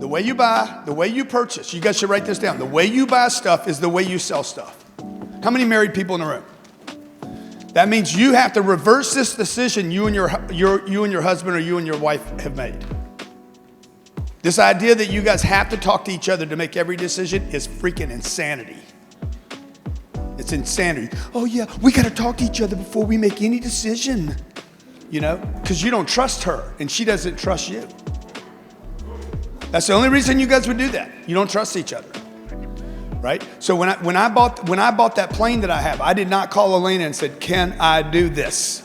The way you buy, the way you purchase, you guys should write this down. The way you buy stuff is the way you sell stuff. How many married people in the room? That means you have to reverse this decision you and your husband or you and your wife have made. This idea that you guys have to talk to each other to make every decision is freaking insanity. It's insanity. Oh yeah, we got to talk to each other before we make any decision. You know, because you don't trust her and she doesn't trust you. That's the only reason you guys would do that. You don't trust each other, right? So when I bought that plane that I have, I did not call Elena and said, "Can I do this?"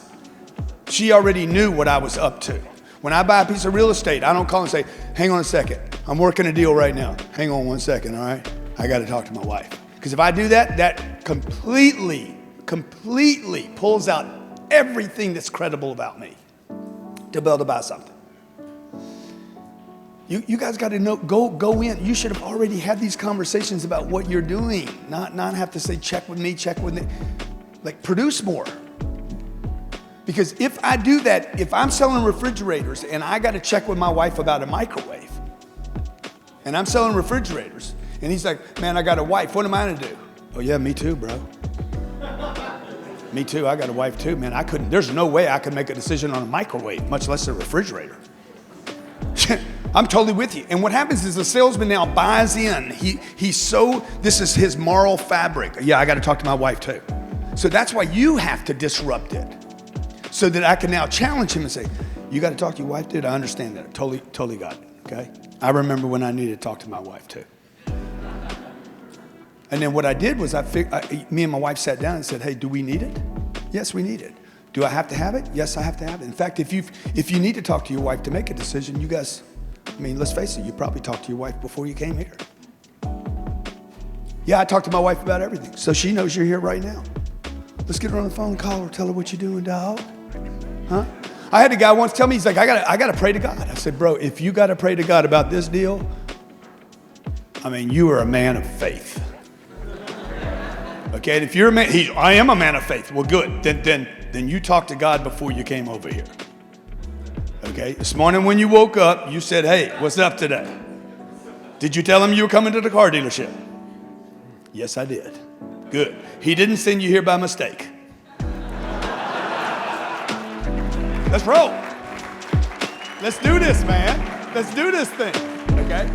She already knew what I was up to. When I buy a piece of real estate, I don't call and say, "Hang on a second, I'm working a deal right now. Hang on one second, all right? I got to talk to my wife." Because if I do that, that completely pulls out everything that's credible about me to be able to buy something. You guys got to know, go in. You should have already had these conversations about what you're doing, not have to say, check with me. Like, produce more. Because if I do that, if I'm selling refrigerators and I got to check with my wife about a microwave, and I'm selling refrigerators, and he's like, "Man, I got a wife. What am I going to do?" "Oh yeah, me too, bro. Me too, I got a wife too, man. There's no way I could make a decision on a microwave, much less a refrigerator." I'm totally with you. And what happens is the salesman now buys in. This is his moral fabric. "Yeah, I got to talk to my wife too." So that's why you have to disrupt it, so that I can now challenge him and say, "You got to talk to your wife, dude. I understand that. Totally got it. Okay. I remember when I needed to talk to my wife too." And then what I did was me and my wife sat down and said, "Hey, do we need it?" "Yes, we need it." "Do I have to have it?" "Yes, I have to have it." In fact, if you need to talk to your wife to make a decision, you guys, let's face it, you probably talked to your wife before you came here. "Yeah, I talked to my wife about everything, so she knows you're here right now. Let's get her on the phone, call her, tell her what you're doing, dog." Huh? I had a guy once tell me, he's like, I got to pray to God. I said, "Bro, if you got to pray to God about this deal, you are a man of faith." Okay, and if you're a man, I am a man of faith. Well, good. Then you talked to God before you came over here. Okay, this morning when you woke up, you said, "Hey, what's up today?" Did you tell him you were coming to the car dealership? "Yes, I did." Good. He didn't send you here by mistake. Let's roll. Let's do this, man. Let's do this thing, okay?